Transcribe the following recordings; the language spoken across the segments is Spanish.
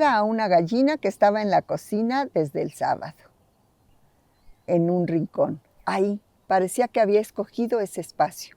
Era a una gallina que estaba en la cocina desde el sábado, en un rincón. Ahí parecía que había escogido ese espacio,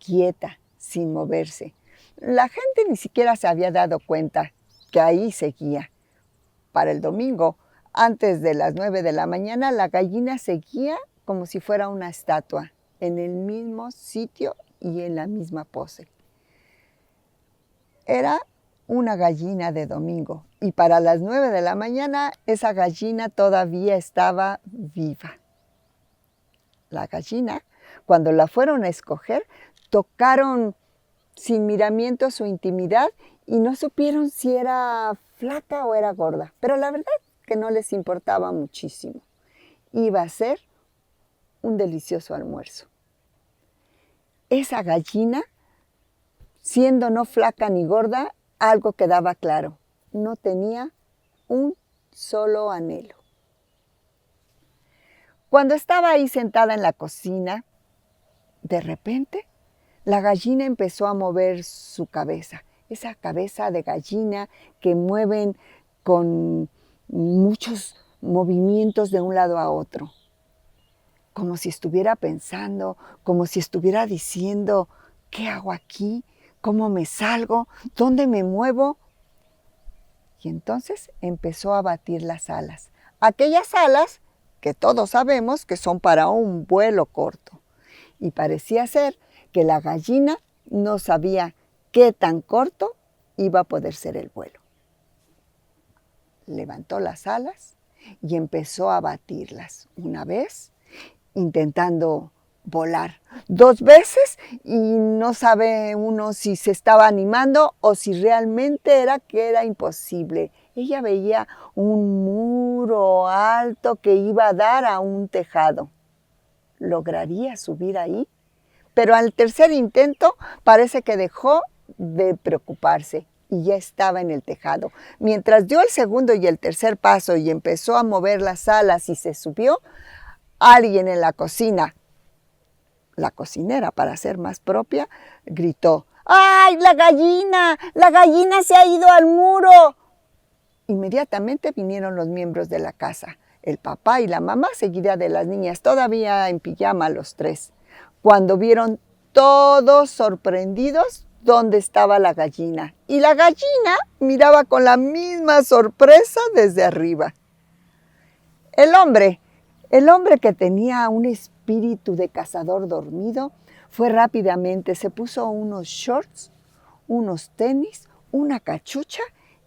quieta, sin moverse. La gente ni siquiera se había dado cuenta que ahí seguía. Para el domingo, antes de las 9 de la mañana, la gallina seguía como si fuera una estatua, en el mismo sitio y en la misma pose. Era una gallina de domingo y para las 9 de la mañana esa gallina todavía estaba viva. La gallina, cuando la fueron a escoger, tocaron sin miramiento su intimidad y no supieron si era flaca o era gorda, pero la verdad que no les importaba muchísimo. Iba a ser un delicioso almuerzo. Esa gallina, siendo no flaca ni gorda, algo quedaba claro: no tenía un solo anhelo. Cuando estaba ahí sentada en la cocina, de repente la gallina empezó a mover su cabeza, esa cabeza de gallina que mueven con muchos movimientos de un lado a otro, como si estuviera pensando, como si estuviera diciendo: ¿qué hago aquí? ¿Cómo me salgo? ¿Dónde me muevo? Y entonces empezó a batir las alas, aquellas alas que todos sabemos que son para un vuelo corto. Y parecía ser que la gallina no sabía qué tan corto iba a poder ser el vuelo. Levantó las alas y empezó a batirlas. Una vez, intentando volar. 2 veces y no sabe uno si se estaba animando o si realmente era que era imposible. Ella veía un muro alto que iba a dar a un tejado. ¿Lograría subir ahí? Pero al tercer intento parece que dejó de preocuparse y ya estaba en el tejado. Mientras dio el segundo y el tercer paso y empezó a mover las alas y se subió, alguien en la cocina, la cocinera para ser más propia, gritó: ¡ay, la gallina! ¡La gallina se ha ido al muro! Inmediatamente vinieron los miembros de la casa, el papá y la mamá, seguida de las niñas, todavía en pijama los 3. Cuando vieron todos sorprendidos dónde estaba la gallina. Y la gallina miraba con la misma sorpresa desde arriba. El hombre que tenía un espíritu de cazador dormido, fue rápidamente, se puso unos shorts, unos tenis, una cachucha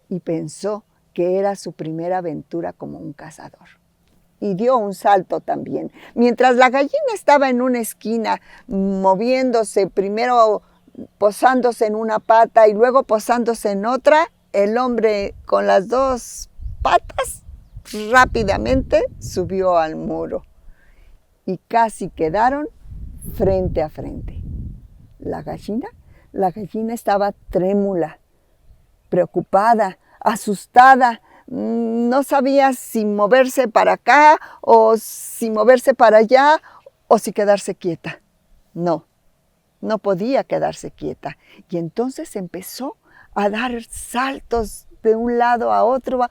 y pensó que era su primera aventura como un cazador. Y dio un salto también. Mientras la gallina estaba en una esquina, moviéndose, primero posándose en una pata y luego posándose en otra, el hombre con las 2 patas rápidamente subió al muro. Y casi quedaron frente a frente. La gallina estaba trémula, preocupada, asustada. No sabía si moverse para acá o si moverse para allá o si quedarse quieta. No podía quedarse quieta. Y entonces empezó a dar saltos de un lado a otro,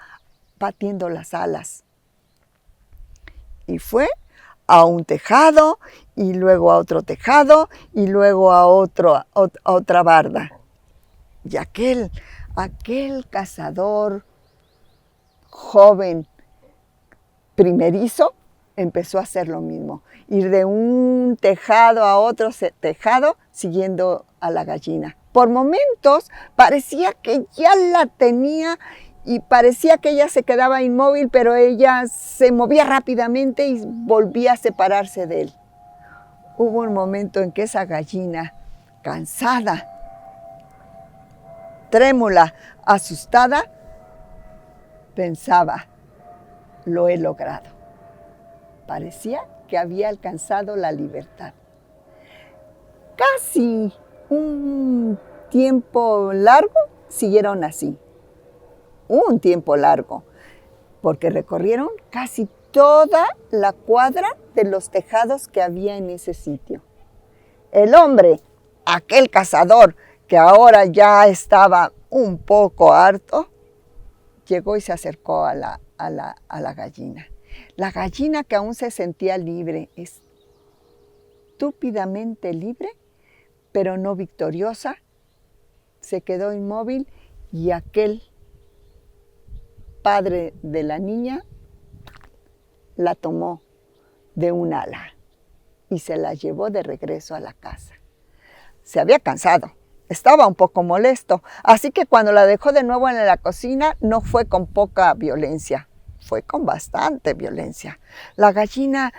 batiendo las alas. Y fue a un tejado, y luego a otro tejado, y luego a otra barda. Y aquel cazador joven, primerizo, empezó a hacer lo mismo. Ir de un tejado a otro tejado, siguiendo a la gallina. Por momentos parecía que ya la tenía y parecía que ella se quedaba inmóvil, pero ella se movía rápidamente y volvía a separarse de él. Hubo un momento en que esa gallina, cansada, trémula, asustada, pensaba: lo he logrado. Parecía que había alcanzado la libertad. Casi un tiempo largo siguieron así. Un tiempo largo, porque recorrieron casi toda la cuadra de los tejados que había en ese sitio. El hombre, aquel cazador que ahora ya estaba un poco harto, llegó y se acercó a la gallina. La gallina, que aún se sentía libre, estúpidamente libre, pero no victoriosa, se quedó inmóvil y aquel padre de la niña la tomó de un ala y se la llevó de regreso a la casa. Se había cansado, estaba un poco molesto, así que cuando la dejó de nuevo en la cocina no fue con poca violencia, fue con bastante violencia. La gallina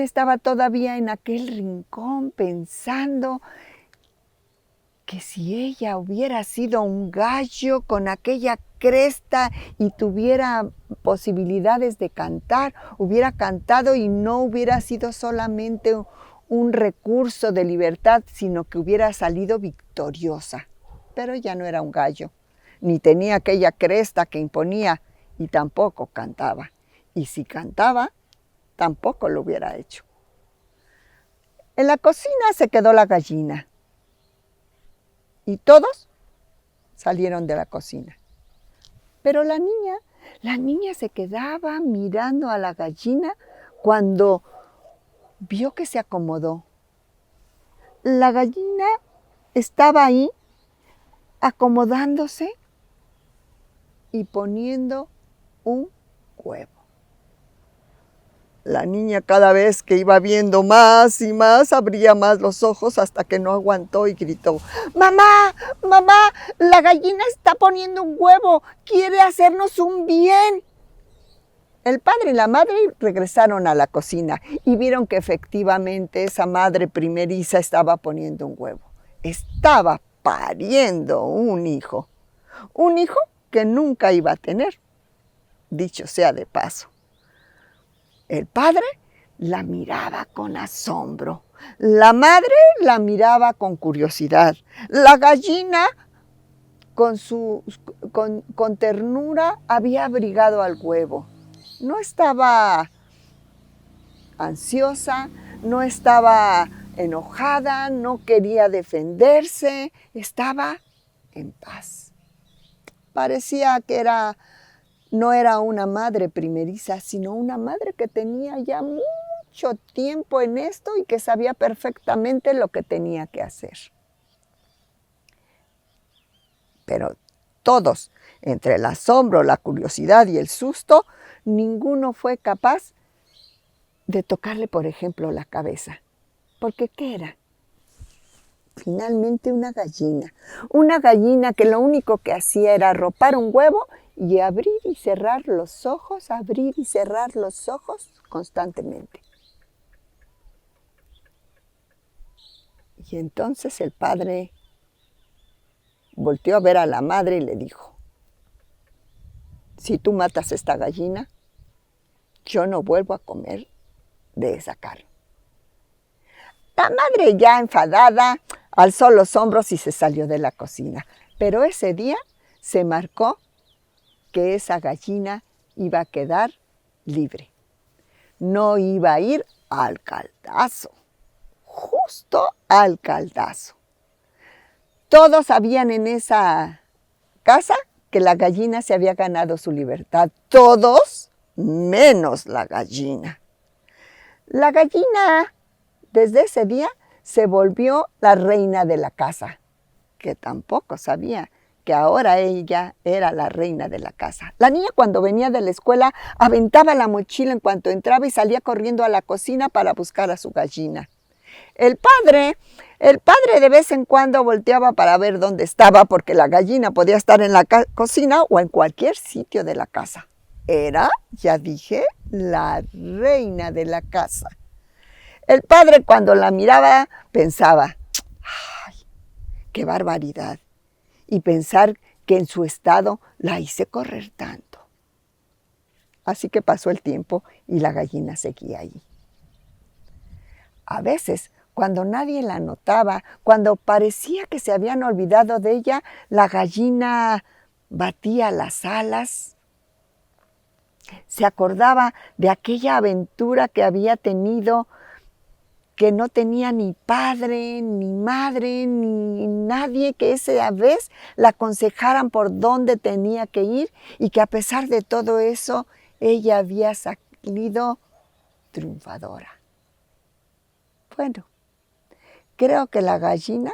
estaba todavía en aquel rincón pensando que si ella hubiera sido un gallo con aquella cresta y tuviera posibilidades de cantar, hubiera cantado y no hubiera sido solamente un recurso de libertad, sino que hubiera salido victoriosa. Pero ella no era un gallo, ni tenía aquella cresta que imponía y tampoco cantaba. Y si cantaba, tampoco lo hubiera hecho. En la cocina se quedó la gallina. Y todos salieron de la cocina. Pero la niña se quedaba mirando a la gallina cuando vio que se acomodó. La gallina estaba ahí acomodándose y poniendo un huevo. La niña, cada vez que iba viendo más y más, abría más los ojos hasta que no aguantó y gritó: ¡Mamá! ¡Mamá! La gallina está poniendo un huevo. ¡Quiere hacernos un bien! El padre y la madre regresaron a la cocina y vieron que efectivamente esa madre primeriza estaba poniendo un huevo. Estaba pariendo un hijo que nunca iba a tener, dicho sea de paso. El padre la miraba con asombro, la madre la miraba con curiosidad, la gallina con ternura había abrigado al huevo. No estaba ansiosa, no estaba enojada, no quería defenderse, estaba en paz. Parecía que no era una madre primeriza, sino una madre que tenía ya mucho tiempo en esto y que sabía perfectamente lo que tenía que hacer. Pero todos, entre el asombro, la curiosidad y el susto, ninguno fue capaz de tocarle, por ejemplo, la cabeza. Porque ¿qué era? Finalmente una gallina que lo único que hacía era arropar un huevo y abrir y cerrar los ojos constantemente. Y entonces el padre volteó a ver a la madre y le dijo: si tú matas esta gallina, yo no vuelvo a comer de esa carne. La madre, ya enfadada, alzó los hombros y se salió de la cocina. Pero ese día se marcó que esa gallina iba a quedar libre. No iba a ir al caldazo, justo al caldazo. Todos sabían en esa casa que la gallina se había ganado su libertad. Todos menos la gallina. La gallina, desde ese día, se volvió la reina de la casa, que tampoco sabía que ahora ella era la reina de la casa. La niña, cuando venía de la escuela, aventaba la mochila en cuanto entraba y salía corriendo a la cocina para buscar a su gallina. El padre de vez en cuando volteaba para ver dónde estaba, porque la gallina podía estar en la cocina o en cualquier sitio de la casa. Era, ya dije, la reina de la casa. El padre, cuando la miraba, pensaba: ¡ay, qué barbaridad! Y pensar que en su estado la hice correr tanto. Así que pasó el tiempo y la gallina seguía ahí. A veces, cuando nadie la notaba, cuando parecía que se habían olvidado de ella, la gallina batía las alas, se acordaba de aquella aventura que había tenido, que no tenía ni padre, ni madre, ni nadie que esa vez la aconsejaran por dónde tenía que ir y que a pesar de todo eso, ella había salido triunfadora. Bueno, creo que la gallina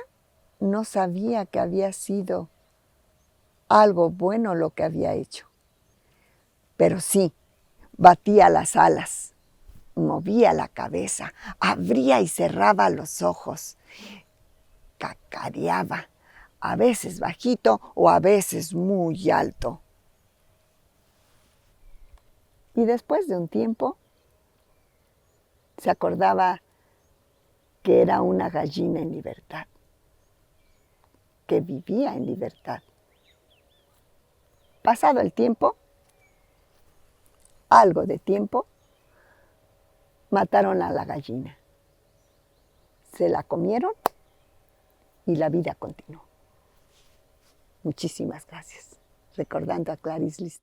no sabía que había sido algo bueno lo que había hecho, pero sí, batía las alas, movía la cabeza, abría y cerraba los ojos, cacareaba, a veces bajito o a veces muy alto. Y después de un tiempo se acordaba que era una gallina en libertad, que vivía en libertad. Pasado el tiempo, algo de tiempo, mataron a la gallina. Se la comieron y la vida continuó. Muchísimas gracias. Recordando a Clarice Lispector.